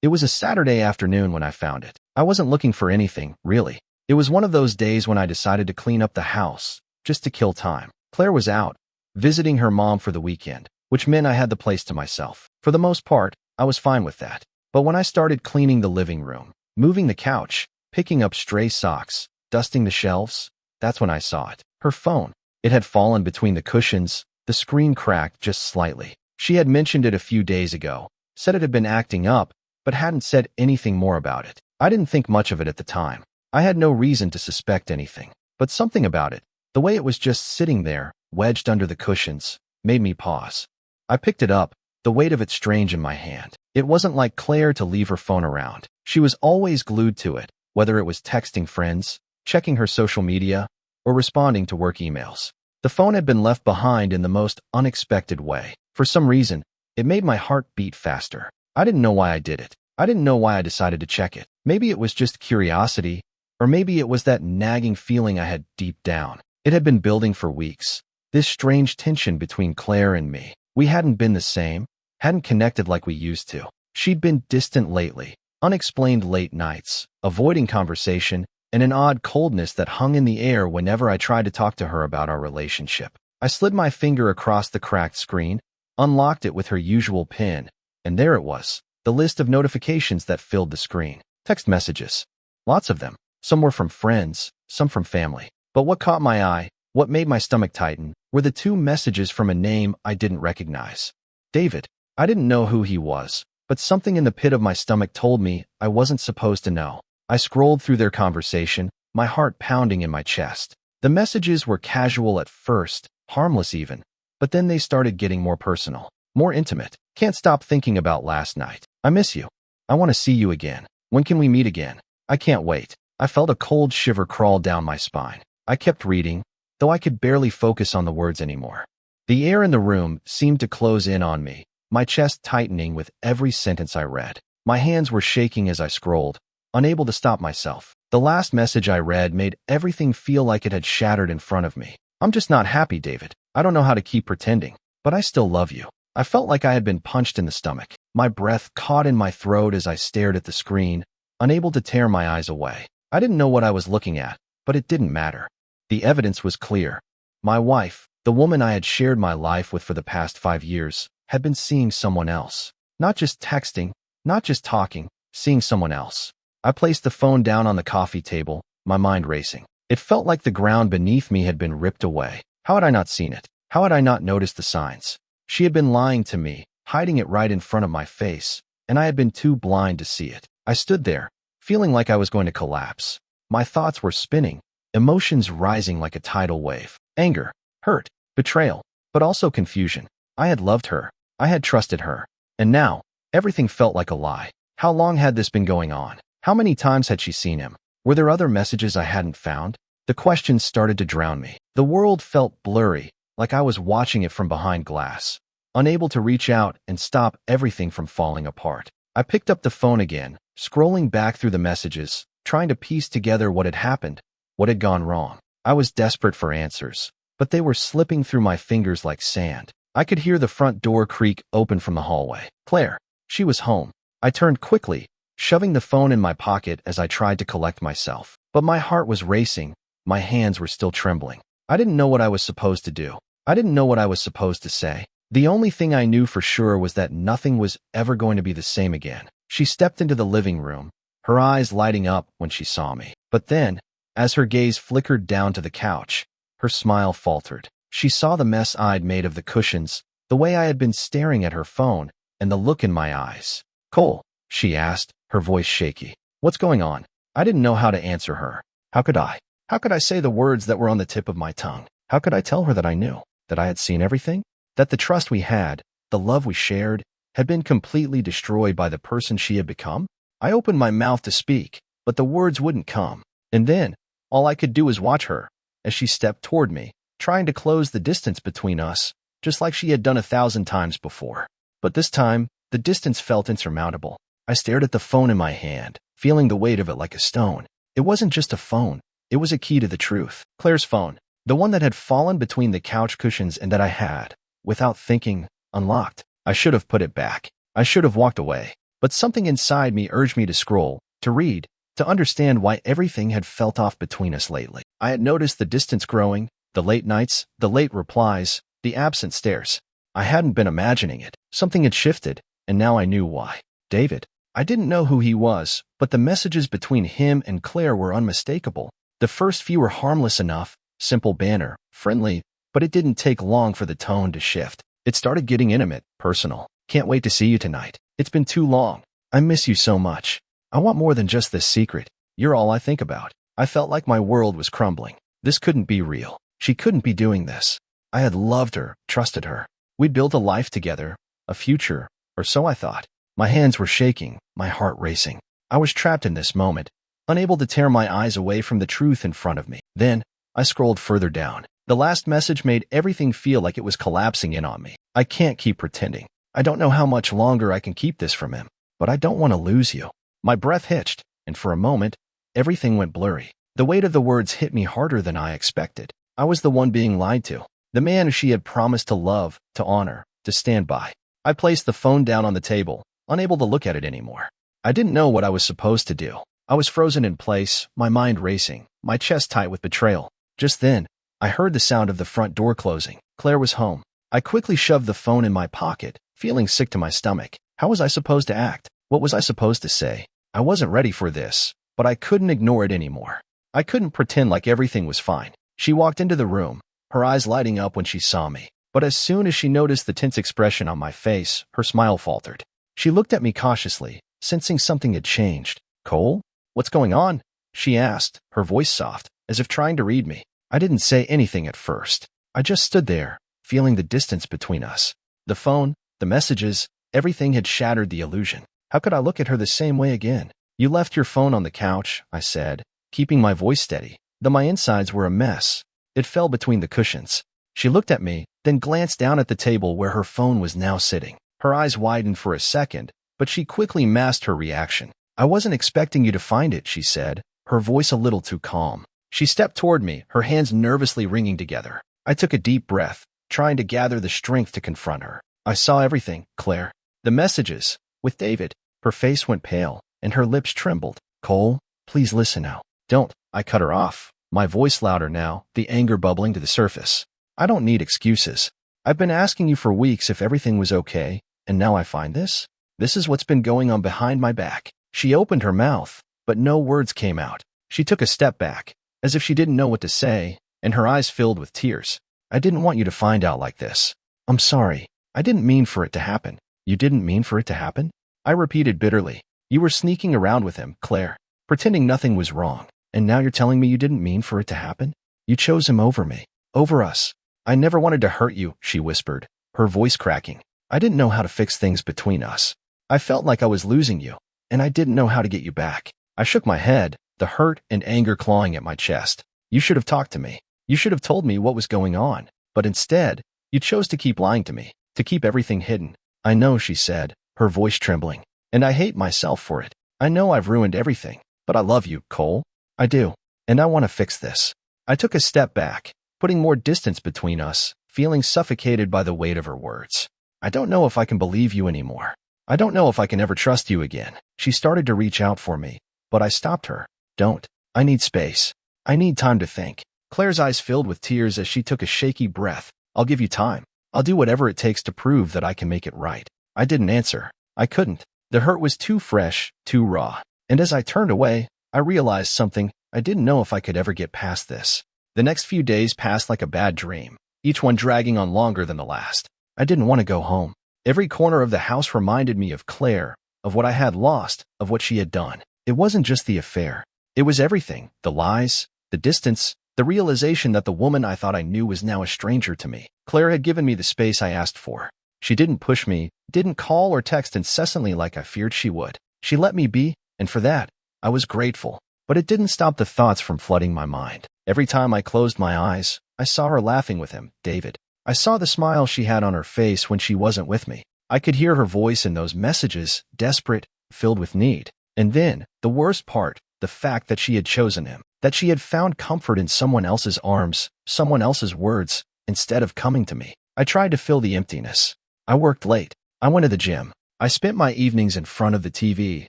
It was a Saturday afternoon when I found it. I wasn't looking for anything, really. It was one of those days when I decided to clean up the house, just to kill time. Claire was out, visiting her mom for the weekend, which meant I had the place to myself. For the most part, I was fine with that. But when I started cleaning the living room, moving the couch, picking up stray socks, dusting the shelves, that's when I saw it. Her phone. It had fallen between the cushions, the screen cracked just slightly. She had mentioned it a few days ago, said it had been acting up, but hadn't said anything more about it. I didn't think much of it at the time. I had no reason to suspect anything. But something about it, the way it was just sitting there, wedged under the cushions, made me pause. I picked it up, the weight of it strange in my hand. It wasn't like Claire to leave her phone around. She was always glued to it, whether it was texting friends, checking her social media, or responding to work emails. The phone had been left behind in the most unexpected way. For some reason, it made my heart beat faster. I didn't know why I did it. I didn't know why I decided to check it. Maybe it was just curiosity, or maybe it was that nagging feeling I had deep down. It had been building for weeks. This strange tension between Claire and me. We hadn't been the same, hadn't connected like we used to. She'd been distant lately, unexplained late nights, avoiding conversation, and an odd coldness that hung in the air whenever I tried to talk to her about our relationship. I slid my finger across the cracked screen, unlocked it with her usual pin, and there it was, the list of notifications that filled the screen. Text messages. Lots of them. Some were from friends, some from family. But what caught my eye, what made my stomach tighten, were the 2 messages from a name I didn't recognize. David. I didn't know who he was, but something in the pit of my stomach told me I wasn't supposed to know. I scrolled through their conversation, my heart pounding in my chest. The messages were casual at first, harmless even, but then they started getting more personal, more intimate. Can't stop thinking about last night. I miss you. I want to see you again. When can we meet again? I can't wait. I felt a cold shiver crawl down my spine. I kept reading, though I could barely focus on the words anymore. The air in the room seemed to close in on me, my chest tightening with every sentence I read. My hands were shaking as I scrolled, unable to stop myself. The last message I read made everything feel like it had shattered in front of me. I'm just not happy, David. I don't know how to keep pretending, but I still love you. I felt like I had been punched in the stomach. My breath caught in my throat as I stared at the screen, unable to tear my eyes away. I didn't know what I was looking at, but it didn't matter. The evidence was clear. My wife, the woman I had shared my life with for the past 5 years, had been seeing someone else. Not just texting, not just talking, seeing someone else. I placed the phone down on the coffee table, my mind racing. It felt like the ground beneath me had been ripped away. How had I not seen it? How had I not noticed the signs? She had been lying to me, hiding it right in front of my face, and I had been too blind to see it. I stood there, feeling like I was going to collapse. My thoughts were spinning, emotions rising like a tidal wave. Anger, hurt, betrayal, but also confusion. I had loved her. I had trusted her. And now, everything felt like a lie. How long had this been going on? How many times had she seen him? Were there other messages I hadn't found? The questions started to drown me. The world felt blurry, like I was watching it from behind glass, unable to reach out and stop everything from falling apart. I picked up the phone again, scrolling back through the messages, trying to piece together what had happened, what had gone wrong. I was desperate for answers, but they were slipping through my fingers like sand. I could hear the front door creak open from the hallway. Claire. She was home. I turned quickly, shoving the phone in my pocket as I tried to collect myself. But my heart was racing, my hands were still trembling. I didn't know what I was supposed to do. I didn't know what I was supposed to say. The only thing I knew for sure was that nothing was ever going to be the same again. She stepped into the living room, her eyes lighting up when she saw me. But then, as her gaze flickered down to the couch, her smile faltered. She saw the mess I'd made of the cushions, the way I had been staring at her phone, and the look in my eyes. Cole, she asked, her voice shaky. What's going on? I didn't know how to answer her. How could I? How could I say the words that were on the tip of my tongue? How could I tell her that I knew, that I had seen everything? That the trust we had, the love we shared, had been completely destroyed by the person she had become? I opened my mouth to speak, but the words wouldn't come. And then, all I could do was watch her, as she stepped toward me, trying to close the distance between us, just like she had done 1,000 times before. But this time, the distance felt insurmountable. I stared at the phone in my hand, feeling the weight of it like a stone. It wasn't just a phone. It was a key to the truth. Claire's phone, the one that had fallen between the couch cushions and that I had, without thinking, unlocked. I should have put it back. I should have walked away. But something inside me urged me to scroll, to read, to understand why everything had felt off between us lately. I had noticed the distance growing, the late nights, the late replies, the absent stares. I hadn't been imagining it. Something had shifted, and now I knew why. David. I didn't know who he was, but the messages between him and Claire were unmistakable. The first few were harmless enough, simple banter, friendly, but it didn't take long for the tone to shift. It started getting intimate, personal. Can't wait to see you tonight. It's been too long. I miss you so much. I want more than just this secret. You're all I think about. I felt like my world was crumbling. This couldn't be real. She couldn't be doing this. I had loved her, trusted her. We'd built a life together, a future, or so I thought. My hands were shaking, my heart racing. I was trapped in this moment, unable to tear my eyes away from the truth in front of me. Then, I scrolled further down. The last message made everything feel like it was collapsing in on me. I can't keep pretending. I don't know how much longer I can keep this from him, but I don't want to lose you. My breath hitched, and for a moment, everything went blurry. The weight of the words hit me harder than I expected. I was the one being lied to, the man who she had promised to love, to honor, to stand by. I placed the phone down on the table, unable to look at it anymore. I didn't know what I was supposed to do. I was frozen in place, my mind racing, my chest tight with betrayal. Just then, I heard the sound of the front door closing. Claire was home. I quickly shoved the phone in my pocket, feeling sick to my stomach. How was I supposed to act? What was I supposed to say? I wasn't ready for this, but I couldn't ignore it anymore. I couldn't pretend like everything was fine. She walked into the room, her eyes lighting up when she saw me. But as soon as she noticed the tense expression on my face, her smile faltered. She looked at me cautiously, sensing something had changed. Cole? What's going on? She asked, her voice soft, as if trying to read me. I didn't say anything at first. I just stood there, feeling the distance between us. The phone, the messages, everything had shattered the illusion. How could I look at her the same way again? You left your phone on the couch, I said, keeping my voice steady, though my insides were a mess. It fell between the cushions. She looked at me, then glanced down at the table where her phone was now sitting. Her eyes widened for a second, but she quickly masked her reaction. I wasn't expecting you to find it, she said, her voice a little too calm. She stepped toward me, her hands nervously wringing together. I took a deep breath, trying to gather the strength to confront her. I saw everything, Claire. The messages, with David. Her face went pale, and her lips trembled. Cole, please listen now. Don't. I cut her off, my voice louder now, the anger bubbling to the surface. I don't need excuses. I've been asking you for weeks if everything was okay, and now I find this? This is what's been going on behind my back. She opened her mouth, but no words came out. She took a step back, as if she didn't know what to say, and her eyes filled with tears. I didn't want you to find out like this. I'm sorry. I didn't mean for it to happen. You didn't mean for it to happen? I repeated bitterly. You were sneaking around with him, Claire, pretending nothing was wrong. And now you're telling me you didn't mean for it to happen? You chose him over me. Over us. I never wanted to hurt you, she whispered, her voice cracking. I didn't know how to fix things between us. I felt like I was losing you, and I didn't know how to get you back. I shook my head, the hurt and anger clawing at my chest. You should have talked to me. You should have told me what was going on. But instead, you chose to keep lying to me, to keep everything hidden. I know, she said, her voice trembling, and I hate myself for it. I know I've ruined everything, but I love you, Cole. I do, and I want to fix this. I took a step back, putting more distance between us, feeling suffocated by the weight of her words. I don't know if I can believe you anymore. I don't know if I can ever trust you again. She started to reach out for me, but I stopped her. Don't. I need space. I need time to think. Claire's eyes filled with tears as she took a shaky breath. I'll give you time. I'll do whatever it takes to prove that I can make it right. I didn't answer. I couldn't. The hurt was too fresh, too raw. And as I turned away, I realized something. I didn't know if I could ever get past this. The next few days passed like a bad dream, each one dragging on longer than the last. I didn't want to go home. Every corner of the house reminded me of Claire, of what I had lost, of what she had done. It wasn't just the affair. It was everything. The lies, the distance, the realization that the woman I thought I knew was now a stranger to me. Claire had given me the space I asked for. She didn't push me, didn't call or text incessantly like I feared she would. She let me be, and for that, I was grateful. But it didn't stop the thoughts from flooding my mind. Every time I closed my eyes, I saw her laughing with him, David. I saw the smile she had on her face when she wasn't with me. I could hear her voice in those messages, desperate, filled with need. And then, the worst part, the fact that she had chosen him, that she had found comfort in someone else's arms, someone else's words, instead of coming to me. I tried to fill the emptiness. I worked late. I went to the gym. I spent my evenings in front of the TV,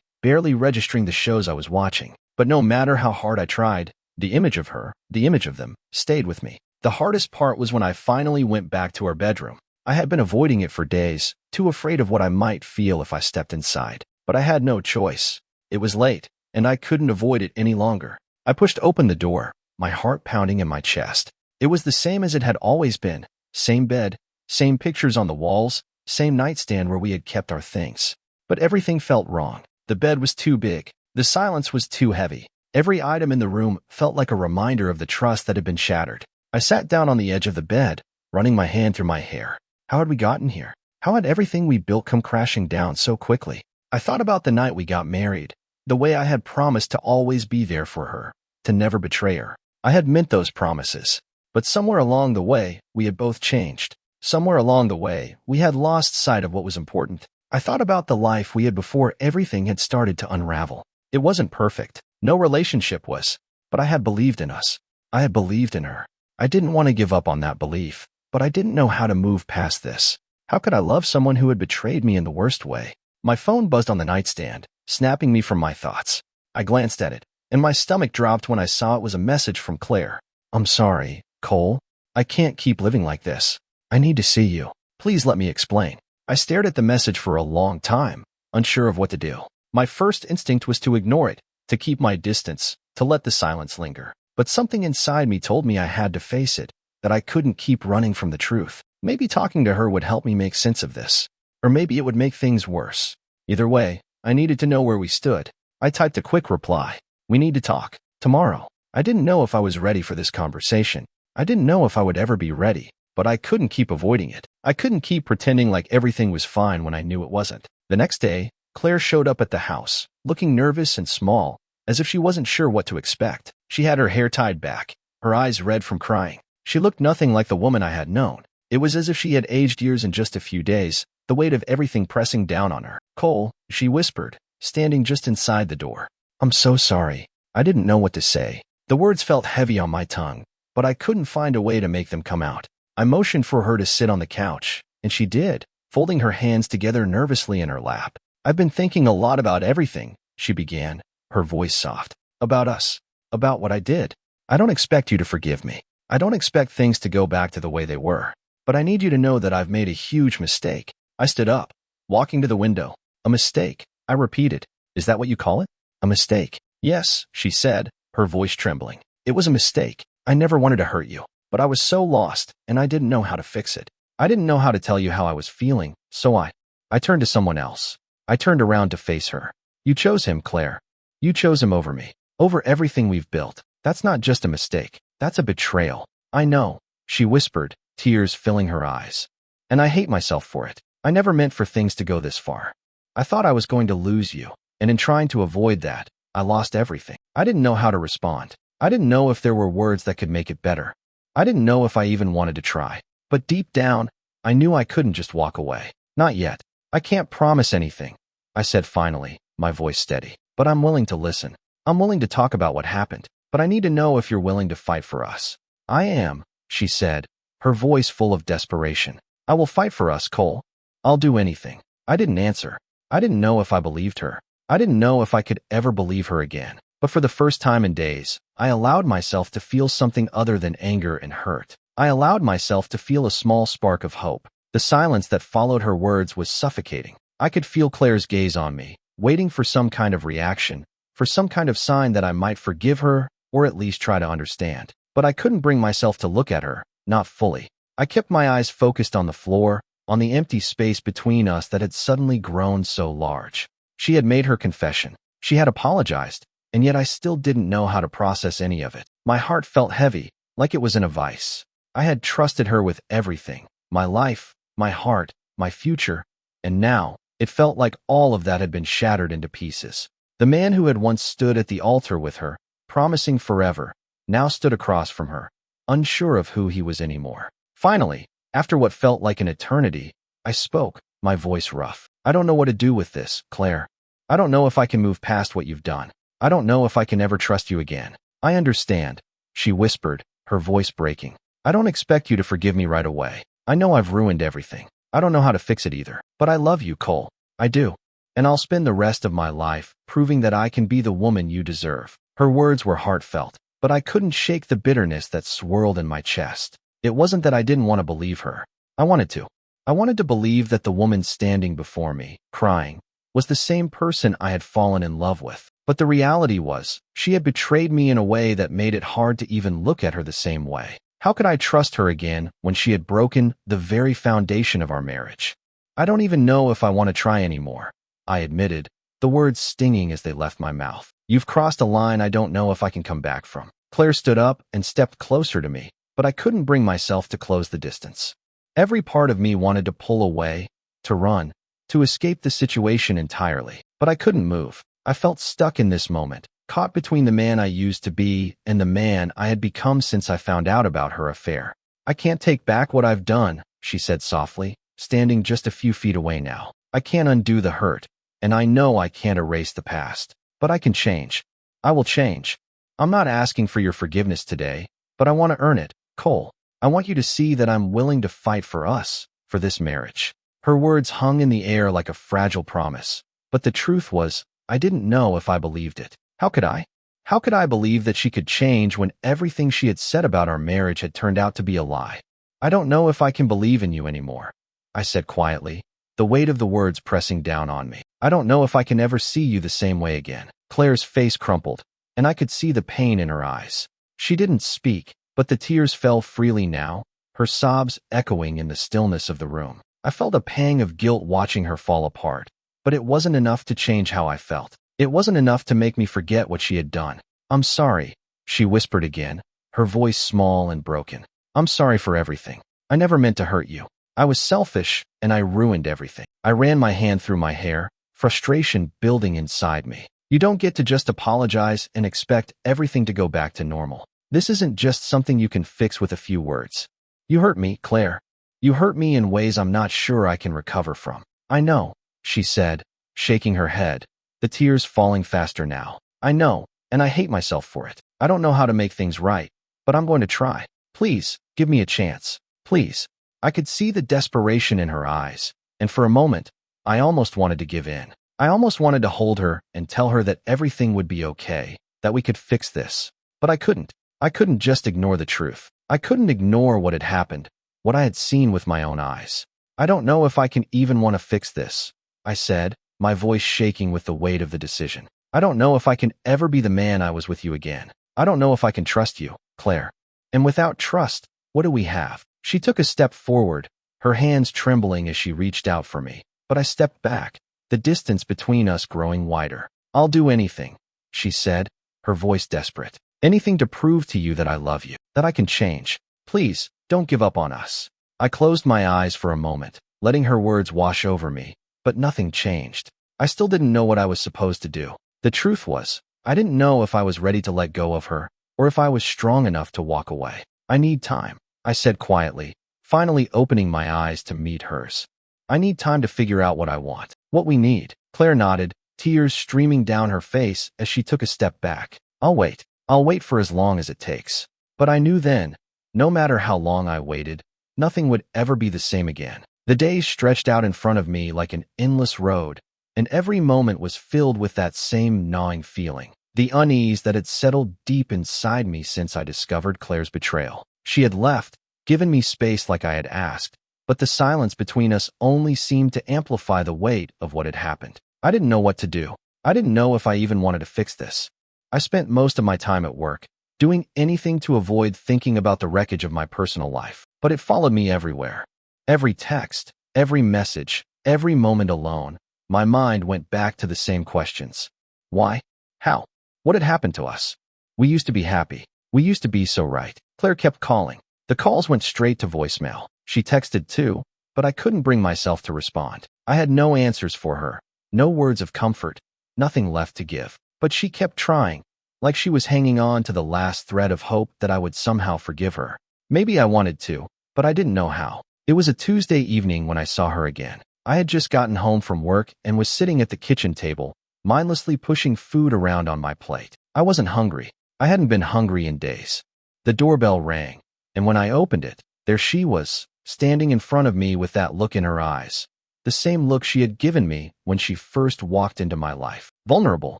barely registering the shows I was watching. But no matter how hard I tried, the image of her, the image of them, stayed with me. The hardest part was when I finally went back to our bedroom. I had been avoiding it for days, too afraid of what I might feel if I stepped inside. But I had no choice. It was late, and I couldn't avoid it any longer. I pushed open the door, my heart pounding in my chest. It was the same as it had always been. Same bed, same pictures on the walls, same nightstand where we had kept our things. But everything felt wrong. The bed was too big. The silence was too heavy. Every item in the room felt like a reminder of the trust that had been shattered. I sat down on the edge of the bed, running my hand through my hair. How had we gotten here? How had everything we built come crashing down so quickly? I thought about the night we got married, the way I had promised to always be there for her, to never betray her. I had meant those promises. But somewhere along the way, we had both changed. Somewhere along the way, we had lost sight of what was important. I thought about the life we had before everything had started to unravel. It wasn't perfect. No relationship was. But I had believed in us. I had believed in her. I didn't want to give up on that belief, but I didn't know how to move past this. How could I love someone who had betrayed me in the worst way? My phone buzzed on the nightstand, snapping me from my thoughts. I glanced at it, and my stomach dropped when I saw it was a message from Claire. I'm sorry, Cole. I can't keep living like this. I need to see you. Please let me explain. I stared at the message for a long time, unsure of what to do. My first instinct was to ignore it, to keep my distance, to let the silence linger. But something inside me told me I had to face it, that I couldn't keep running from the truth. Maybe talking to her would help me make sense of this. Or maybe it would make things worse. Either way, I needed to know where we stood. I typed a quick reply. We need to talk. Tomorrow. I didn't know if I was ready for this conversation. I didn't know if I would ever be ready. But I couldn't keep avoiding it. I couldn't keep pretending like everything was fine when I knew it wasn't. The next day, Claire showed up at the house, looking nervous and small, as if she wasn't sure what to expect. She had her hair tied back, her eyes red from crying. She looked nothing like the woman I had known. It was as if she had aged years in just a few days, the weight of everything pressing down on her. Cole, she whispered, standing just inside the door. I'm so sorry. I didn't know what to say. The words felt heavy on my tongue, but I couldn't find a way to make them come out. I motioned for her to sit on the couch, and she did, folding her hands together nervously in her lap. I've been thinking a lot about everything, she began, her voice soft. About us. About what I did. I don't expect you to forgive me. I don't expect things to go back to the way they were. But I need you to know that I've made a huge mistake. I stood up, walking to the window. A mistake, I repeated. Is that what you call it? A mistake. Yes, she said, her voice trembling. It was a mistake. I never wanted to hurt you. But I was so lost, and I didn't know how to fix it. I didn't know how to tell you how I was feeling, so I turned to someone else. I turned around to face her. You chose him, Claire. You chose him over me. Over everything we've built. That's not just a mistake. That's a betrayal. I know, she whispered, tears filling her eyes. And I hate myself for it. I never meant for things to go this far. I thought I was going to lose you, and in trying to avoid that, I lost everything. I didn't know how to respond. I didn't know if there were words that could make it better. I didn't know if I even wanted to try. But deep down, I knew I couldn't just walk away. Not yet. I can't promise anything, I said finally, my voice steady. But I'm willing to listen. I'm willing to talk about what happened. But I need to know if you're willing to fight for us. I am, she said, her voice full of desperation. I will fight for us, Cole. I'll do anything. I didn't answer. I didn't know if I believed her. I didn't know if I could ever believe her again. But for the first time in days, I allowed myself to feel something other than anger and hurt. I allowed myself to feel a small spark of hope. The silence that followed her words was suffocating. I could feel Claire's gaze on me, waiting for some kind of reaction, for some kind of sign that I might forgive her or at least try to understand. But I couldn't bring myself to look at her, not fully. I kept my eyes focused on the floor, on the empty space between us that had suddenly grown so large. She had made her confession. She had apologized, and yet I still didn't know how to process any of it. My heart felt heavy, like it was in a vice. I had trusted her with everything, my life, my heart, my future, and now it felt like all of that had been shattered into pieces. The man who had once stood at the altar with her, promising forever, now stood across from her, unsure of who he was anymore. Finally, after what felt like an eternity, I spoke, my voice rough. I don't know what to do with this, Claire. I don't know if I can move past what you've done. I don't know if I can ever trust you again. I understand, she whispered, her voice breaking. I don't expect you to forgive me right away. I know I've ruined everything. I don't know how to fix it either. But I love you, Cole. I do. And I'll spend the rest of my life proving that I can be the woman you deserve. Her words were heartfelt, but I couldn't shake the bitterness that swirled in my chest. It wasn't that I didn't want to believe her. I wanted to. I wanted to believe that the woman standing before me, crying, was the same person I had fallen in love with. But the reality was, she had betrayed me in a way that made it hard to even look at her the same way. How could I trust her again when she had broken the very foundation of our marriage? I don't even know if I want to try anymore, I admitted, the words stinging as they left my mouth. You've crossed a line I don't know if I can come back from. Claire stood up and stepped closer to me, but I couldn't bring myself to close the distance. Every part of me wanted to pull away, to run, to escape the situation entirely, but I couldn't move. I felt stuck in this moment, caught between the man I used to be and the man I had become since I found out about her affair. I can't take back what I've done, she said softly, standing just a few feet away now. I can't undo the hurt, and I know I can't erase the past, but I can change. I will change. I'm not asking for your forgiveness today, but I want to earn it, Cole. I want you to see that I'm willing to fight for us, for this marriage. Her words hung in the air like a fragile promise, but the truth was, I didn't know if I believed it. How could I? How could I believe that she could change when everything she had said about our marriage had turned out to be a lie? I don't know if I can believe in you anymore, I said quietly, the weight of the words pressing down on me. I don't know if I can ever see you the same way again. Claire's face crumpled, and I could see the pain in her eyes. She didn't speak, but the tears fell freely now, her sobs echoing in the stillness of the room. I felt a pang of guilt watching her fall apart, but it wasn't enough to change how I felt. It wasn't enough to make me forget what she had done. I'm sorry, she whispered again, her voice small and broken. I'm sorry for everything. I never meant to hurt you. I was selfish, and I ruined everything. I ran my hand through my hair, frustration building inside me. You don't get to just apologize and expect everything to go back to normal. This isn't just something you can fix with a few words. You hurt me, Claire. You hurt me in ways I'm not sure I can recover from. I know, she said, shaking her head, the tears falling faster now. I know, and I hate myself for it. I don't know how to make things right, but I'm going to try. Please, give me a chance. Please. I could see the desperation in her eyes, and for a moment, I almost wanted to give in. I almost wanted to hold her and tell her that everything would be okay, that we could fix this. But I couldn't. I couldn't just ignore the truth. I couldn't ignore what had happened, what I had seen with my own eyes. I don't know if I can even want to fix this, I said, my voice shaking with the weight of the decision. I don't know if I can ever be the man I was with you again. I don't know if I can trust you, Claire. And without trust, what do we have? She took a step forward, her hands trembling as she reached out for me, but I stepped back, the distance between us growing wider. I'll do anything, she said, her voice desperate. Anything to prove to you that I love you, that I can change. Please, don't give up on us. I closed my eyes for a moment, letting her words wash over me, but nothing changed. I still didn't know what I was supposed to do. The truth was, I didn't know if I was ready to let go of her, or if I was strong enough to walk away. I need time, I said quietly, finally opening my eyes to meet hers. I need time to figure out what I want, what we need. Claire nodded, tears streaming down her face as she took a step back. I'll wait. I'll wait for as long as it takes. But I knew then, no matter how long I waited, nothing would ever be the same again. The days stretched out in front of me like an endless road, and every moment was filled with that same gnawing feeling, the unease that had settled deep inside me since I discovered Claire's betrayal. She had left, given me space like I had asked, but the silence between us only seemed to amplify the weight of what had happened. I didn't know what to do. I didn't know if I even wanted to fix this. I spent most of my time at work, doing anything to avoid thinking about the wreckage of my personal life, but it followed me everywhere. Every text, every message, every moment alone, my mind went back to the same questions. Why? How? What had happened to us? We used to be happy. We used to be so right. Claire kept calling. The calls went straight to voicemail. She texted too, but I couldn't bring myself to respond. I had no answers for her, no words of comfort, nothing left to give. But she kept trying, like she was hanging on to the last thread of hope that I would somehow forgive her. Maybe I wanted to, but I didn't know how. It was a Tuesday evening when I saw her again. I had just gotten home from work and was sitting at the kitchen table, mindlessly pushing food around on my plate. I wasn't hungry. I hadn't been hungry in days. The doorbell rang, and when I opened it, there she was, standing in front of me with that look in her eyes. the same look she had given me when she first walked into my life. Vulnerable,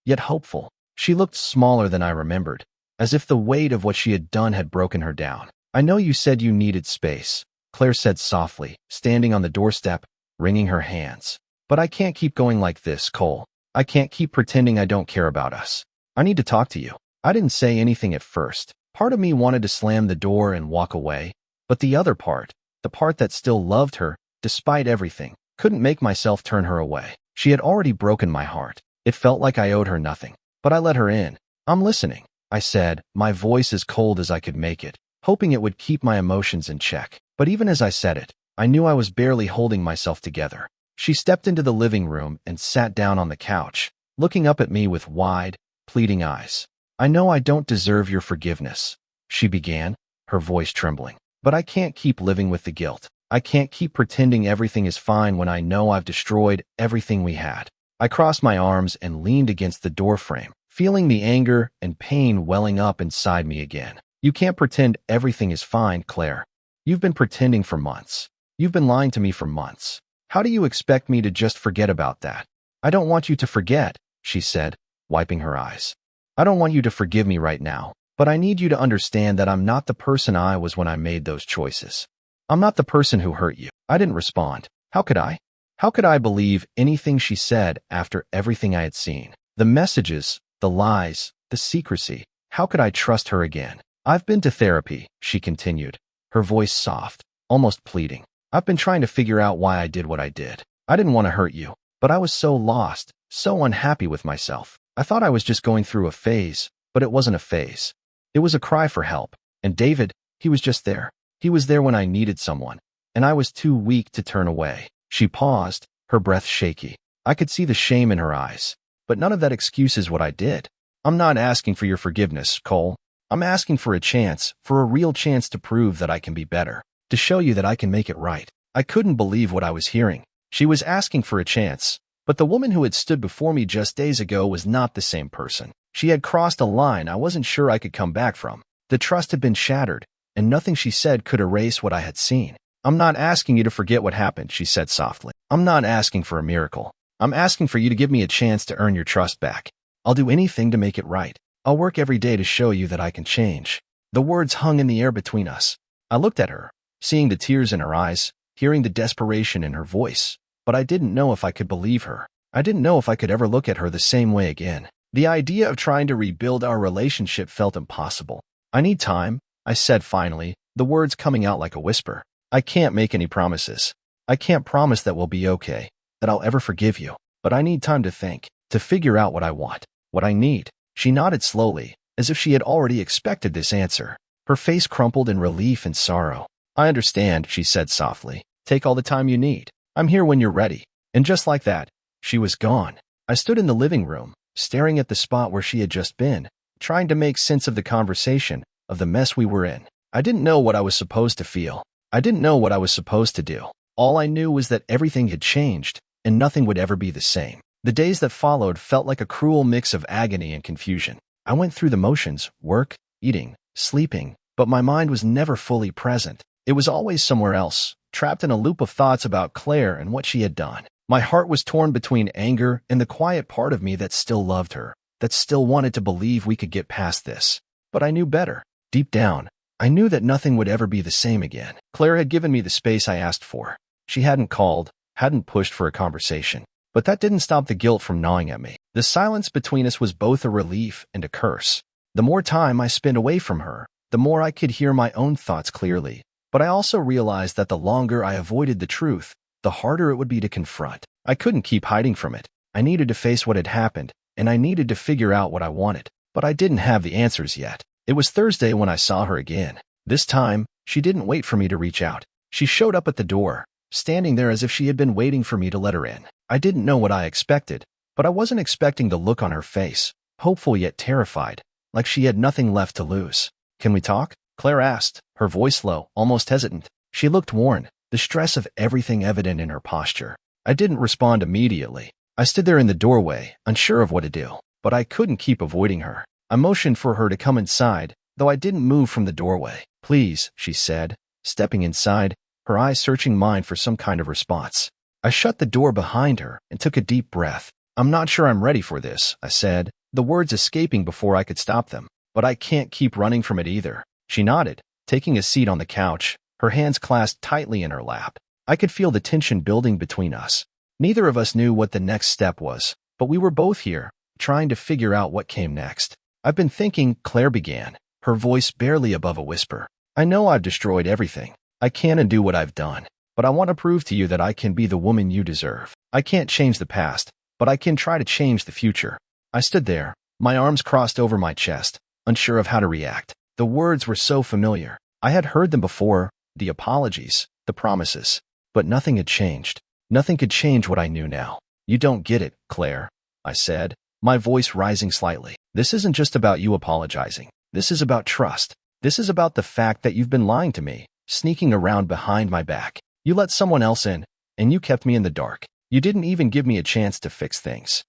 yet hopeful. She looked smaller than I remembered, as if the weight of what she had done had broken her down. "I know you said you needed space," Claire said softly, standing on the doorstep, wringing her hands. "But I can't keep going like this, Cole. I can't keep pretending I don't care about us. I need to talk to you." I didn't say anything at first. Part of me wanted to slam the door and walk away, but the other part, the part that still loved her, despite everything, couldn't make myself turn her away. She had already broken my heart. It felt like I owed her nothing, but I let her in. "I'm listening," I said, my voice as cold as I could make it, hoping it would keep my emotions in check. But even as I said it, I knew I was barely holding myself together. She stepped into the living room and sat down on the couch, looking up at me with wide, pleading eyes. "I know I don't deserve your forgiveness," she began, her voice trembling. "But I can't keep living with the guilt. I can't keep pretending everything is fine when I know I've destroyed everything we had." I crossed my arms and leaned against the doorframe, feeling the anger and pain welling up inside me again. "You can't pretend everything is fine, Claire. You've been pretending for months. You've been lying to me for months. How do you expect me to just forget about that?" "I don't want you to forget," she said, wiping her eyes. "I don't want you to forgive me right now, but I need you to understand that I'm not the person I was when I made those choices. I'm not the person who hurt you." I didn't respond. How could I? How could I believe anything she said after everything I had seen? The messages, the lies, the secrecy. How could I trust her again? "I've been to therapy," she continued, her voice soft, almost pleading. "I've been trying to figure out why I did what I did. I didn't want to hurt you, but I was so lost, so unhappy with myself. I thought I was just going through a phase, but it wasn't a phase. It was a cry for help. And David, he was just there. He was there when I needed someone, and I was too weak to turn away." She paused, her breath shaky. I could see the shame in her eyes, but none of that excuses what I did. "I'm not asking for your forgiveness, Cole. I'm asking for a chance, for a real chance to prove that I can be better, to show you that I can make it right." I couldn't believe what I was hearing. She was asking for a chance, but the woman who had stood before me just days ago was not the same person. She had crossed a line I wasn't sure I could come back from. The trust had been shattered, and nothing she said could erase what I had seen. "I'm not asking you to forget what happened," she said softly. "I'm not asking for a miracle. I'm asking for you to give me a chance to earn your trust back. I'll do anything to make it right. I'll work every day to show you that I can change." The words hung in the air between us. I looked at her, seeing the tears in her eyes, hearing the desperation in her voice, but I didn't know if I could believe her. I didn't know if I could ever look at her the same way again. The idea of trying to rebuild our relationship felt impossible. "I need time," I said finally, the words coming out like a whisper. "I can't make any promises. I can't promise that we'll be okay, that I'll ever forgive you. But I need time to think, to figure out what I want, what I need." She nodded slowly, as if she had already expected this answer. Her face crumpled in relief and sorrow. "I understand," she said softly. "Take all the time you need. I'm here when you're ready." And just like that, she was gone. I stood in the living room, staring at the spot where she had just been, trying to make sense of the conversation, of the mess we were in. I didn't know what I was supposed to feel. I didn't know what I was supposed to do. All I knew was that everything had changed, and nothing would ever be the same. The days that followed felt like a cruel mix of agony and confusion. I went through the motions, work, eating, sleeping, but my mind was never fully present. It was always somewhere else, trapped in a loop of thoughts about Claire and what she had done. My heart was torn between anger and the quiet part of me that still loved her, that still wanted to believe we could get past this. But I knew better. Deep down, I knew that nothing would ever be the same again. Claire had given me the space I asked for. She hadn't called, hadn't pushed for a conversation. But that didn't stop the guilt from gnawing at me. The silence between us was both a relief and a curse. The more time I spent away from her, the more I could hear my own thoughts clearly. But I also realized that the longer I avoided the truth, the harder it would be to confront. I couldn't keep hiding from it. I needed to face what had happened, and I needed to figure out what I wanted. But I didn't have the answers yet. It was Thursday when I saw her again. This time, she didn't wait for me to reach out. She showed up at the door, standing there as if she had been waiting for me to let her in. I didn't know what I expected, but I wasn't expecting the look on her face, hopeful yet terrified, like she had nothing left to lose. "Can we talk?" Claire asked, her voice low, almost hesitant. She looked worn, the stress of everything evident in her posture. I didn't respond immediately. I stood there in the doorway, unsure of what to do, but I couldn't keep avoiding her. I motioned for her to come inside, though I didn't move from the doorway. "Please," she said, stepping inside, her eyes searching mine for some kind of response. I shut the door behind her and took a deep breath. I'm not sure I'm ready for this, I said, the words escaping before I could stop them. But I can't keep running from it either. She nodded, taking a seat on the couch, her hands clasped tightly in her lap. I could feel the tension building between us. Neither of us knew what the next step was, but we were both here, trying to figure out what came next. I've been thinking, Claire began, her voice barely above a whisper. I know I've destroyed everything. I can't undo what I've done, but I want to prove to you that I can be the woman you deserve. I can't change the past, but I can try to change the future. I stood there, my arms crossed over my chest, unsure of how to react. The words were so familiar. I had heard them before, the apologies, the promises, but nothing had changed. Nothing could change what I knew now. You don't get it, Claire, I said, my voice rising slightly. This isn't just about you apologizing. This is about trust. This is about the fact that you've been lying to me, sneaking around behind my back. You let someone else in, and you kept me in the dark. You didn't even give me a chance to fix things.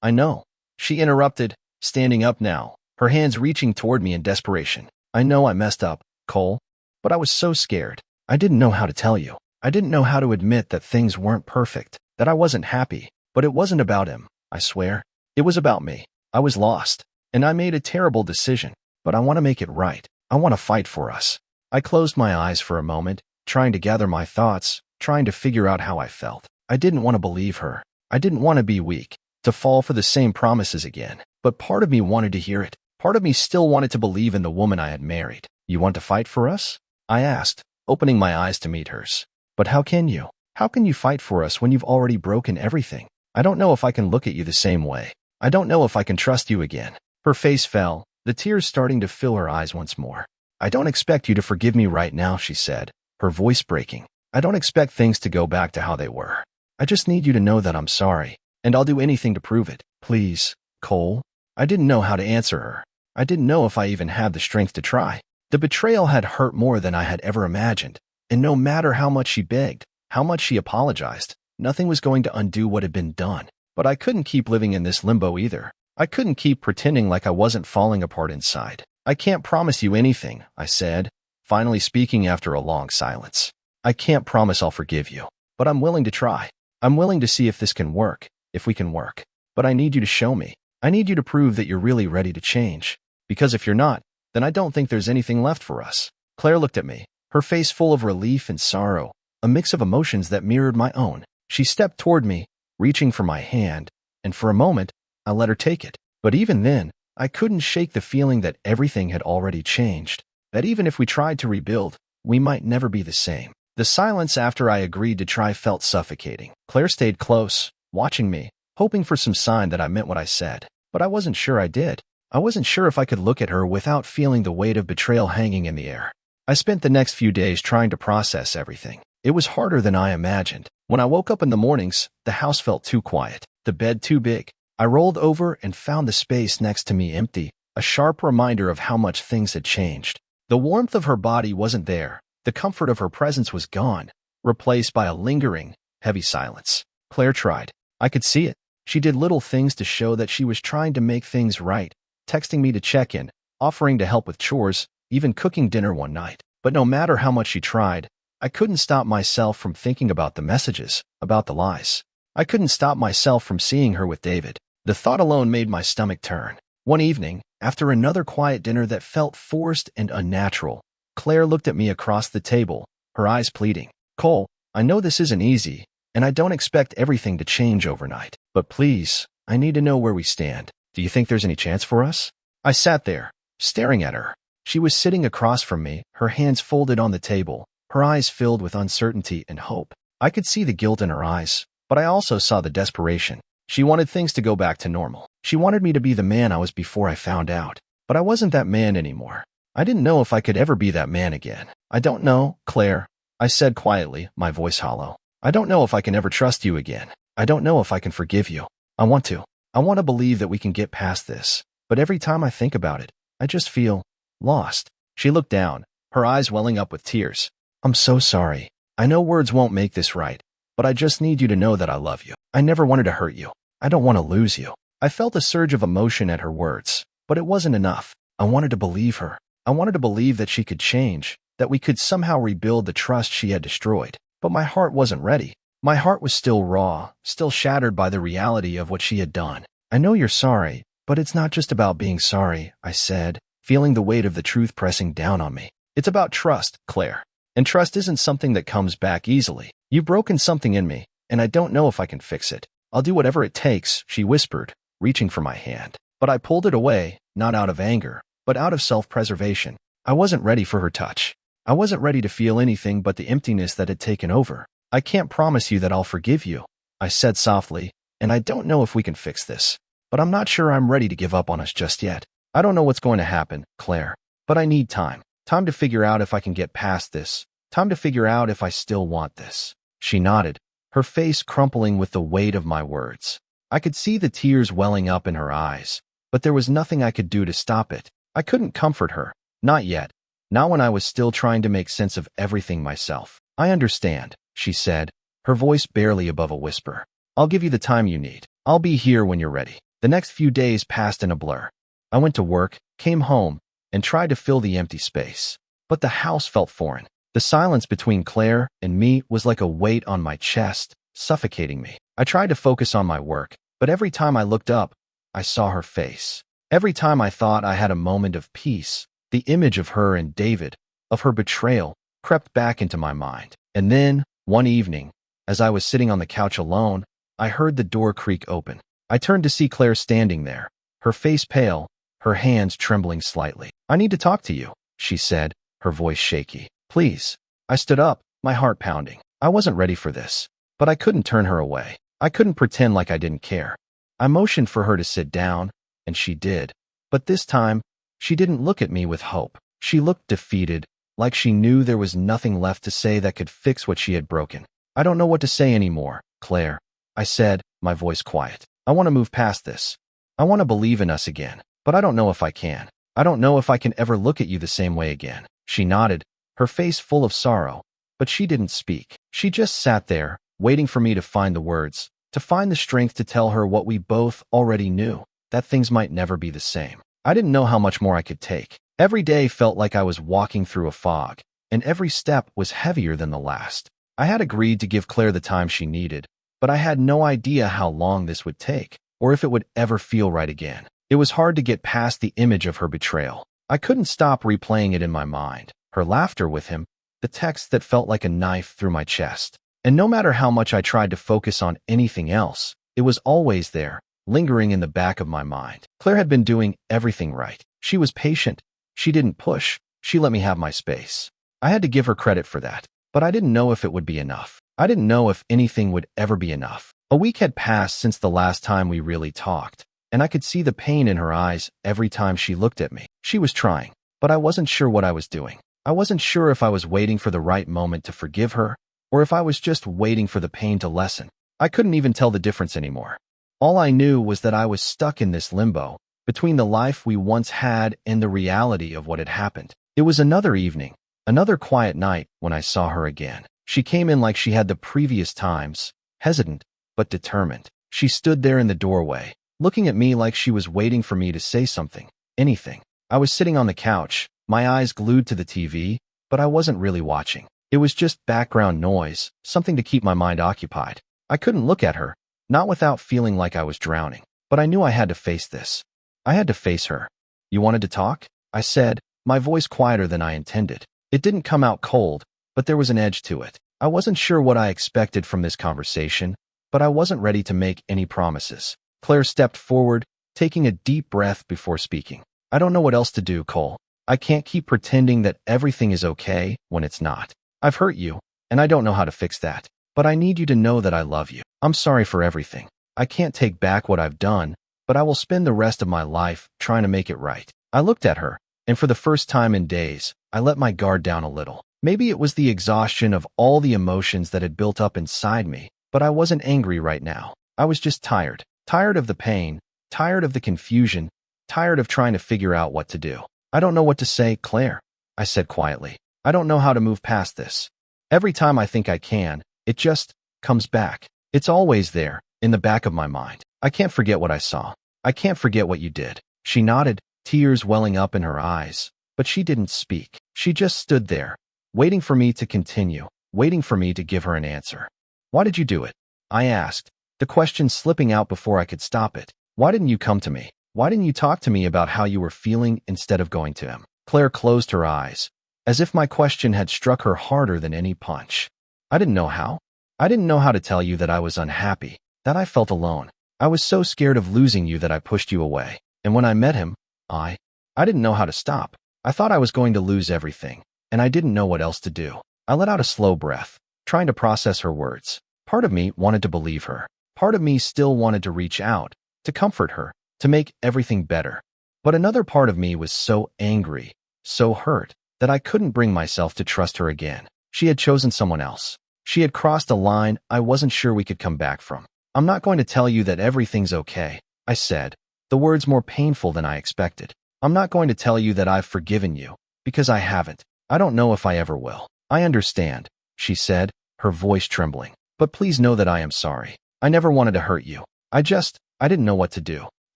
I know. She interrupted, standing up now, her hands reaching toward me in desperation. I know I messed up, Cole, but I was so scared. I didn't know how to tell you. I didn't know how to admit that things weren't perfect, that I wasn't happy. But it wasn't about him, I swear. It was about me. I was lost, and I made a terrible decision, but I want to make it right. I want to fight for us. I closed my eyes for a moment, trying to gather my thoughts, trying to figure out how I felt. I didn't want to believe her. I didn't want to be weak, to fall for the same promises again. But part of me wanted to hear it. Part of me still wanted to believe in the woman I had married. You want to fight for us? I asked, opening my eyes to meet hers. But how can you? How can you fight for us when you've already broken everything? I don't know if I can look at you the same way. I don't know if I can trust you again. Her face fell, the tears starting to fill her eyes once more. I don't expect you to forgive me right now, she said, her voice breaking. I don't expect things to go back to how they were. I just need you to know that I'm sorry, and I'll do anything to prove it. Please, Cole. I didn't know how to answer her. I didn't know if I even had the strength to try. The betrayal had hurt more than I had ever imagined, and no matter how much she begged, how much she apologized, nothing was going to undo what had been done. But I couldn't keep living in this limbo either. I couldn't keep pretending like I wasn't falling apart inside. I can't promise you anything, I said, finally speaking after a long silence. I can't promise I'll forgive you, but I'm willing to try. I'm willing to see if this can work, if we can work. But I need you to show me. I need you to prove that you're really ready to change. Because if you're not, then I don't think there's anything left for us. Claire looked at me, her face full of relief and sorrow, a mix of emotions that mirrored my own. She stepped toward me, reaching for my hand, and for a moment, I let her take it. But even then, I couldn't shake the feeling that everything had already changed, that even if we tried to rebuild, we might never be the same. The silence after I agreed to try felt suffocating. Claire stayed close, watching me, hoping for some sign that I meant what I said. But I wasn't sure I did. I wasn't sure if I could look at her without feeling the weight of betrayal hanging in the air. I spent the next few days trying to process everything. It was harder than I imagined. When I woke up in the mornings, the house felt too quiet, the bed too big. I rolled over and found the space next to me empty, a sharp reminder of how much things had changed. The warmth of her body wasn't there. The comfort of her presence was gone, replaced by a lingering, heavy silence. Claire tried. I could see it. She did little things to show that she was trying to make things right, texting me to check in, offering to help with chores, even cooking dinner one night. But no matter how much she tried, I couldn't stop myself from thinking about the messages, about the lies. I couldn't stop myself from seeing her with David. The thought alone made my stomach turn. One evening, after another quiet dinner that felt forced and unnatural, Claire looked at me across the table, her eyes pleading. Cole, I know this isn't easy, and I don't expect everything to change overnight. But please, I need to know where we stand. Do you think there's any chance for us? I sat there, staring at her. She was sitting across from me, her hands folded on the table, her eyes filled with uncertainty and hope. I could see the guilt in her eyes, but I also saw the desperation. She wanted things to go back to normal. She wanted me to be the man I was before I found out. But I wasn't that man anymore. I didn't know if I could ever be that man again. I don't know, Claire, I said quietly, my voice hollow. I don't know if I can ever trust you again. I don't know if I can forgive you. I want to. I want to believe that we can get past this. But every time I think about it, I just feel lost. She looked down, her eyes welling up with tears. I'm so sorry. I know words won't make this right, but I just need you to know that I love you. I never wanted to hurt you. I don't want to lose you. I felt a surge of emotion at her words, but it wasn't enough. I wanted to believe her. I wanted to believe that she could change, that we could somehow rebuild the trust she had destroyed. But my heart wasn't ready. My heart was still raw, still shattered by the reality of what she had done. I know you're sorry, but it's not just about being sorry, I said, feeling the weight of the truth pressing down on me. It's about trust, Claire. And trust isn't something that comes back easily. You've broken something in me, and I don't know if I can fix it. I'll do whatever it takes, she whispered, reaching for my hand. But I pulled it away, not out of anger, but out of self-preservation. I wasn't ready for her touch. I wasn't ready to feel anything but the emptiness that had taken over. I can't promise you that I'll forgive you, I said softly, and I don't know if we can fix this. But I'm not sure I'm ready to give up on us just yet. I don't know what's going to happen, Claire, but I need time. Time to figure out if I can get past this. Time to figure out if I still want this. She nodded, her face crumpling with the weight of my words. I could see the tears welling up in her eyes, but there was nothing I could do to stop it. I couldn't comfort her. Not yet. Not when I was still trying to make sense of everything myself. I understand, she said, her voice barely above a whisper. I'll give you the time you need. I'll be here when you're ready. The next few days passed in a blur. I went to work, came home, and tried to fill the empty space. But the house felt foreign. The silence between Claire and me was like a weight on my chest, suffocating me. I tried to focus on my work, but every time I looked up, I saw her face. Every time I thought I had a moment of peace, the image of her and David, of her betrayal, crept back into my mind. And then, one evening, as I was sitting on the couch alone, I heard the door creak open. I turned to see Claire standing there, her face pale, her hands trembling slightly. I need to talk to you, she said, her voice shaky. Please. I stood up, my heart pounding. I wasn't ready for this, but I couldn't turn her away. I couldn't pretend like I didn't care. I motioned for her to sit down, and she did. But this time, she didn't look at me with hope. She looked defeated, like she knew there was nothing left to say that could fix what she had broken. I don't know what to say anymore, Claire, I said, my voice quiet. I want to move past this. I want to believe in us again, but I don't know if I can. I don't know if I can ever look at you the same way again. She nodded, her face full of sorrow, but she didn't speak. She just sat there, waiting for me to find the words, to find the strength to tell her what we both already knew, that things might never be the same. I didn't know how much more I could take. Every day felt like I was walking through a fog, and every step was heavier than the last. I had agreed to give Claire the time she needed, but I had no idea how long this would take, or if it would ever feel right again. It was hard to get past the image of her betrayal. I couldn't stop replaying it in my mind, her laughter with him, the text that felt like a knife through my chest. And no matter how much I tried to focus on anything else, it was always there, lingering in the back of my mind. Claire had been doing everything right. She was patient. She didn't push. She let me have my space. I had to give her credit for that, but I didn't know if it would be enough. I didn't know if anything would ever be enough. A week had passed since the last time we really talked, and I could see the pain in her eyes every time she looked at me. She was trying, but I wasn't sure what I was doing. I wasn't sure if I was waiting for the right moment to forgive her, or if I was just waiting for the pain to lessen. I couldn't even tell the difference anymore. All I knew was that I was stuck in this limbo, between the life we once had and the reality of what had happened. It was another evening, another quiet night when I saw her again. She came in like she had the previous times, hesitant, but determined. She stood there in the doorway, looking at me like she was waiting for me to say something, anything. I was sitting on the couch, my eyes glued to the TV, but I wasn't really watching. It was just background noise, something to keep my mind occupied. I couldn't look at her, not without feeling like I was drowning. But I knew I had to face this. I had to face her. You wanted to talk? I said, my voice quieter than I intended. It didn't come out cold, but there was an edge to it. I wasn't sure what I expected from this conversation, but I wasn't ready to make any promises. Claire stepped forward, taking a deep breath before speaking. I don't know what else to do, Cole. I can't keep pretending that everything is okay when it's not. I've hurt you, and I don't know how to fix that. But I need you to know that I love you. I'm sorry for everything. I can't take back what I've done, but I will spend the rest of my life trying to make it right. I looked at her, and for the first time in days, I let my guard down a little. Maybe it was the exhaustion of all the emotions that had built up inside me, but I wasn't angry right now. I was just tired. Tired of the pain, tired of the confusion, tired of trying to figure out what to do. I don't know what to say, Claire, I said quietly. I don't know how to move past this. Every time I think I can, it just comes back. It's always there, in the back of my mind. I can't forget what I saw. I can't forget what you did. She nodded, tears welling up in her eyes, but she didn't speak. She just stood there, waiting for me to continue, waiting for me to give her an answer. Why did you do it? I asked, the question slipping out before I could stop it. Why didn't you come to me? Why didn't you talk to me about how you were feeling instead of going to him? Claire closed her eyes, as if my question had struck her harder than any punch. I didn't know how. I didn't know how to tell you that I was unhappy, that I felt alone. I was so scared of losing you that I pushed you away. And when I met him, I didn't know how to stop. I thought I was going to lose everything, and I didn't know what else to do. I let out a slow breath, trying to process her words. Part of me wanted to believe her. Part of me still wanted to reach out, to comfort her, to make everything better. But another part of me was so angry, so hurt, that I couldn't bring myself to trust her again. She had chosen someone else. She had crossed a line I wasn't sure we could come back from. I'm not going to tell you that everything's okay, I said, the words more painful than I expected. I'm not going to tell you that I've forgiven you, because I haven't. I don't know if I ever will. I understand, she said, her voice trembling. But please know that I am sorry. I never wanted to hurt you. I didn't know what to do.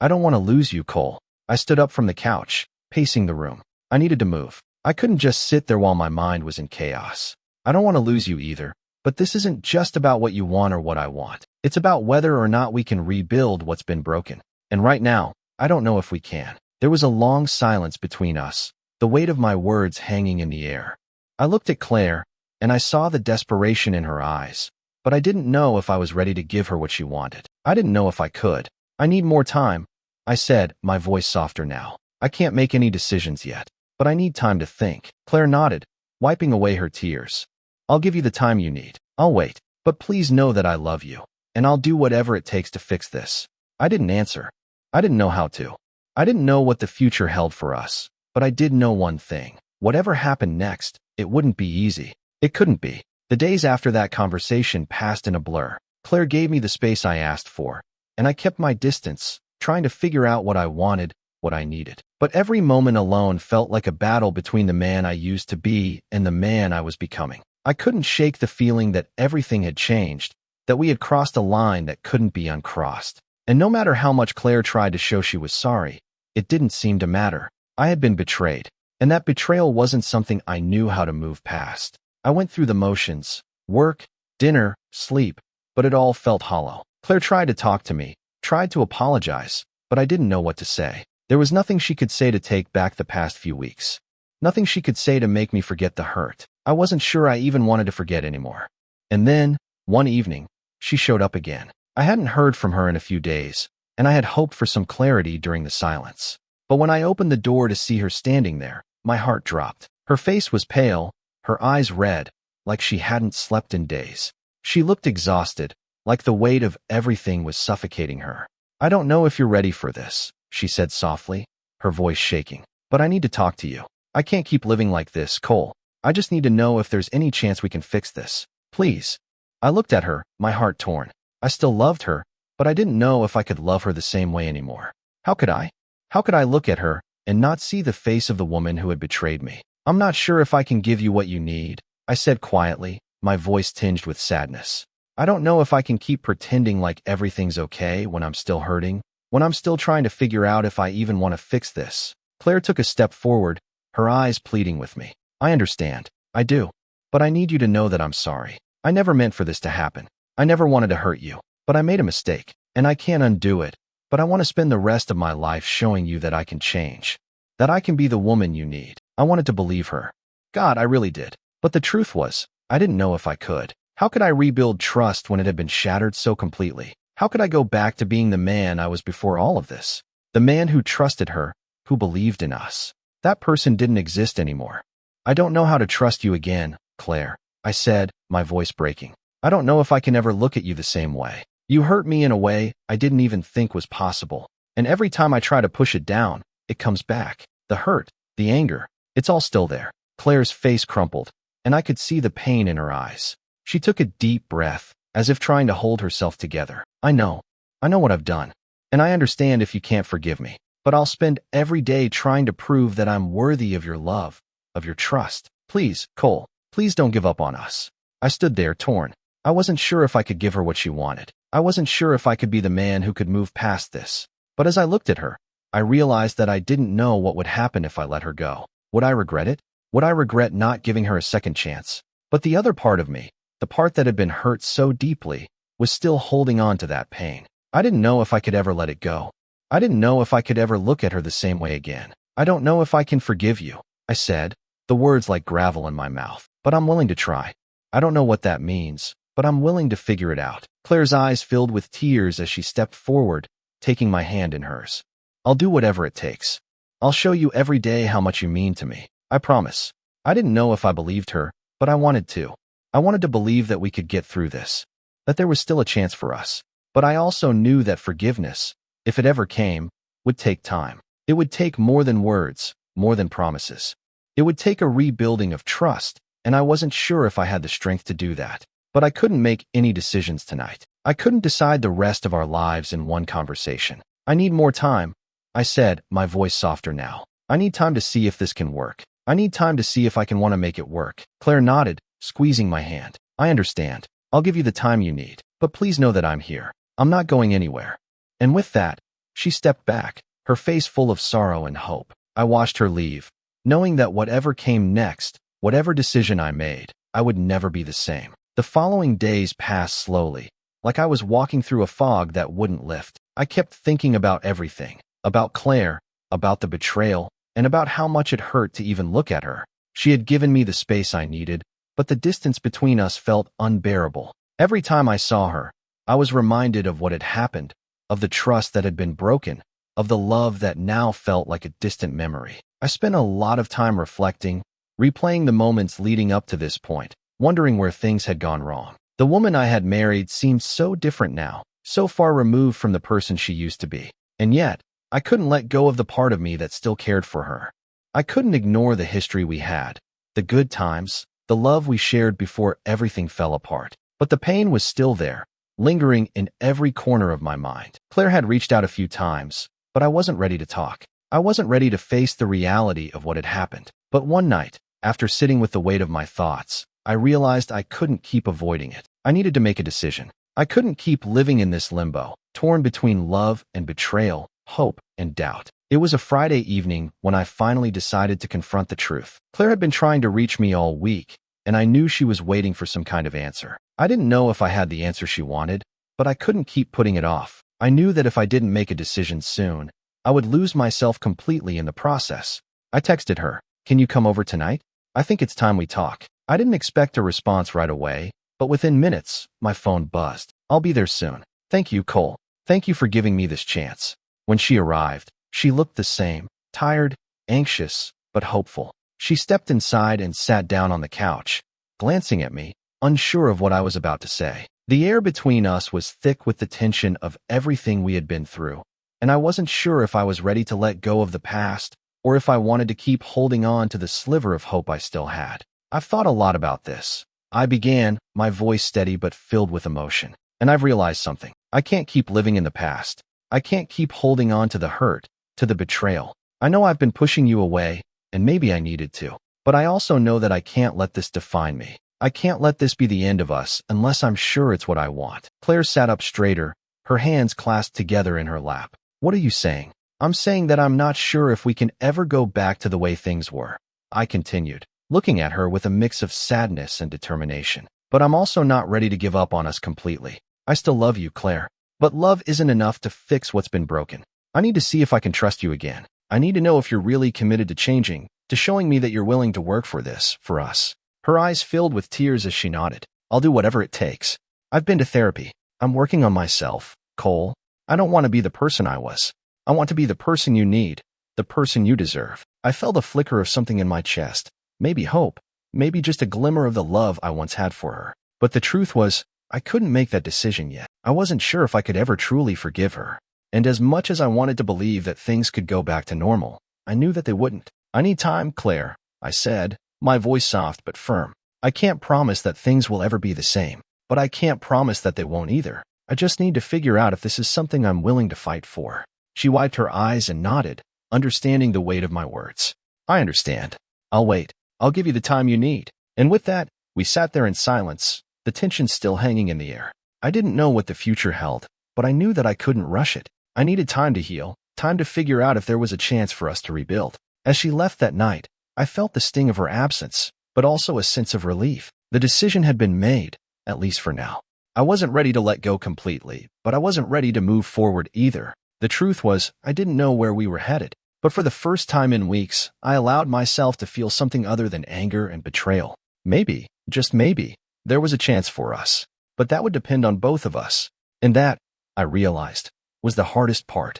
I don't want to lose you, Cole. I stood up from the couch, pacing the room. I needed to move. I couldn't just sit there while my mind was in chaos. I don't want to lose you either, but this isn't just about what you want or what I want. It's about whether or not we can rebuild what's been broken. And right now, I don't know if we can. There was a long silence between us, the weight of my words hanging in the air. I looked at Claire, and I saw the desperation in her eyes, but I didn't know if I was ready to give her what she wanted. I didn't know if I could. I need more time, I said, my voice softer now. I can't make any decisions yet, but I need time to think. Claire nodded, wiping away her tears. I'll give you the time you need. I'll wait, but please know that I love you, and I'll do whatever it takes to fix this. I didn't answer. I didn't know how to. I didn't know what the future held for us, but I did know one thing. Whatever happened next, it wouldn't be easy. It couldn't be. The days after that conversation passed in a blur. Claire gave me the space I asked for, and I kept my distance, trying to figure out what I wanted, what I needed. But every moment alone felt like a battle between the man I used to be and the man I was becoming. I couldn't shake the feeling that everything had changed, that we had crossed a line that couldn't be uncrossed. And no matter how much Claire tried to show she was sorry, it didn't seem to matter. I had been betrayed, and that betrayal wasn't something I knew how to move past. I went through the motions, work, dinner, sleep, but it all felt hollow. Claire tried to talk to me, tried to apologize, but I didn't know what to say. There was nothing she could say to take back the past few weeks. Nothing she could say to make me forget the hurt. I wasn't sure I even wanted to forget anymore. And then, one evening, she showed up again. I hadn't heard from her in a few days, and I had hoped for some clarity during the silence. But when I opened the door to see her standing there, my heart dropped. Her face was pale, her eyes red, like she hadn't slept in days. She looked exhausted, like the weight of everything was suffocating her. I don't know if you're ready for this, she said softly, her voice shaking. But I need to talk to you. I can't keep living like this, Cole. I just need to know if there's any chance we can fix this. Please. I looked at her, my heart torn. I still loved her, but I didn't know if I could love her the same way anymore. How could I? How could I look at her and not see the face of the woman who had betrayed me? I'm not sure if I can give you what you need, I said quietly, my voice tinged with sadness. I don't know if I can keep pretending like everything's okay when I'm still hurting, when I'm still trying to figure out if I even want to fix this. Claire took a step forward, her eyes pleading with me. I understand. I do. But I need you to know that I'm sorry. I never meant for this to happen. I never wanted to hurt you. But I made a mistake, and I can't undo it. But I want to spend the rest of my life showing you that I can change. That I can be the woman you need. I wanted to believe her. God, I really did. But the truth was, I didn't know if I could. How could I rebuild trust when it had been shattered so completely? How could I go back to being the man I was before all of this? The man who trusted her, who believed in us. That person didn't exist anymore. I don't know how to trust you again, Claire, I said, my voice breaking. I don't know if I can ever look at you the same way. You hurt me in a way I didn't even think was possible. And every time I try to push it down, it comes back. The hurt, the anger, it's all still there. Claire's face crumpled, and I could see the pain in her eyes. She took a deep breath, as if trying to hold herself together. I know what I've done. And I understand if you can't forgive me. But I'll spend every day trying to prove that I'm worthy of your love, of your trust. Please, Cole, please don't give up on us. I stood there torn. I wasn't sure if I could give her what she wanted. I wasn't sure if I could be the man who could move past this. But as I looked at her, I realized that I didn't know what would happen if I let her go. Would I regret it? Would I regret not giving her a second chance? But the other part of me, the part that had been hurt so deeply, was still holding on to that pain. I didn't know if I could ever let it go. I didn't know if I could ever look at her the same way again. I don't know if I can forgive you, I said, the words like gravel in my mouth. But I'm willing to try. I don't know what that means, but I'm willing to figure it out. Claire's eyes filled with tears as she stepped forward, taking my hand in hers. I'll do whatever it takes. I'll show you every day how much you mean to me. I promise. I didn't know if I believed her, but I wanted to. I wanted to believe that we could get through this, that there was still a chance for us. But I also knew that forgiveness, if it ever came, would take time. It would take more than words, more than promises. It would take a rebuilding of trust, and I wasn't sure if I had the strength to do that. But I couldn't make any decisions tonight. I couldn't decide the rest of our lives in one conversation. I need more time, I said, my voice softer now. I need time to see if this can work. I need time to see if I can want to make it work. Claire nodded, squeezing my hand. I understand. I'll give you the time you need. But please know that I'm here. I'm not going anywhere. And with that, she stepped back, her face full of sorrow and hope. I watched her leave, knowing that whatever came next, whatever decision I made, I would never be the same. The following days passed slowly, like I was walking through a fog that wouldn't lift. I kept thinking about everything, about Claire, about the betrayal, and about how much it hurt to even look at her. She had given me the space I needed, but the distance between us felt unbearable. Every time I saw her, I was reminded of what had happened, of the trust that had been broken, of the love that now felt like a distant memory. I spent a lot of time reflecting, replaying the moments leading up to this point, wondering where things had gone wrong. The woman I had married seemed so different now, so far removed from the person she used to be. And yet, I couldn't let go of the part of me that still cared for her. I couldn't ignore the history we had, the good times, the love we shared before everything fell apart. But the pain was still there, lingering in every corner of my mind. Claire had reached out a few times, but I wasn't ready to talk. I wasn't ready to face the reality of what had happened. But one night, after sitting with the weight of my thoughts, I realized I couldn't keep avoiding it. I needed to make a decision. I couldn't keep living in this limbo, torn between love and betrayal, hope and doubt. It was a Friday evening when I finally decided to confront the truth. Claire had been trying to reach me all week, and I knew she was waiting for some kind of answer. I didn't know if I had the answer she wanted, but I couldn't keep putting it off. I knew that if I didn't make a decision soon, I would lose myself completely in the process. I texted her, "Can you come over tonight? I think it's time we talk." I didn't expect a response right away, but within minutes, my phone buzzed. "I'll be there soon. Thank you, Cole. Thank you for giving me this chance." When she arrived, she looked the same, tired, anxious, but hopeful. She stepped inside and sat down on the couch, glancing at me, unsure of what I was about to say. The air between us was thick with the tension of everything we had been through, and I wasn't sure if I was ready to let go of the past or if I wanted to keep holding on to the sliver of hope I still had. I've thought a lot about this. I began, my voice steady but filled with emotion. And I've realized something. I can't keep living in the past. I can't keep holding on to the hurt, to the betrayal. I know I've been pushing you away, and maybe I needed to. But I also know that I can't let this define me. I can't let this be the end of us unless I'm sure it's what I want. Claire sat up straighter, her hands clasped together in her lap. "What are you saying?" "I'm saying that I'm not sure if we can ever go back to the way things were," I continued, looking at her with a mix of sadness and determination. "But I'm also not ready to give up on us completely. I still love you, Claire. But love isn't enough to fix what's been broken. I need to see if I can trust you again. I need to know if you're really committed to changing, to showing me that you're willing to work for this, for us." Her eyes filled with tears as she nodded. "I'll do whatever it takes. I've been to therapy. I'm working on myself, Cole. I don't want to be the person I was. I want to be the person you need, the person you deserve." I felt a flicker of something in my chest. Maybe hope, maybe just a glimmer of the love I once had for her. But the truth was, I couldn't make that decision yet. I wasn't sure if I could ever truly forgive her. And as much as I wanted to believe that things could go back to normal, I knew that they wouldn't. "I need time, Claire," I said, my voice soft but firm. "I can't promise that things will ever be the same, but I can't promise that they won't either. I just need to figure out if this is something I'm willing to fight for." She wiped her eyes and nodded, understanding the weight of my words. "I understand. I'll wait. I'll give you the time you need." And with that, we sat there in silence, the tension still hanging in the air. I didn't know what the future held, but I knew that I couldn't rush it. I needed time to heal, time to figure out if there was a chance for us to rebuild. As she left that night, I felt the sting of her absence, but also a sense of relief. The decision had been made, at least for now. I wasn't ready to let go completely, but I wasn't ready to move forward either. The truth was, I didn't know where we were headed. But for the first time in weeks, I allowed myself to feel something other than anger and betrayal. Maybe, just maybe, there was a chance for us. But that would depend on both of us. And that, I realized, was the hardest part.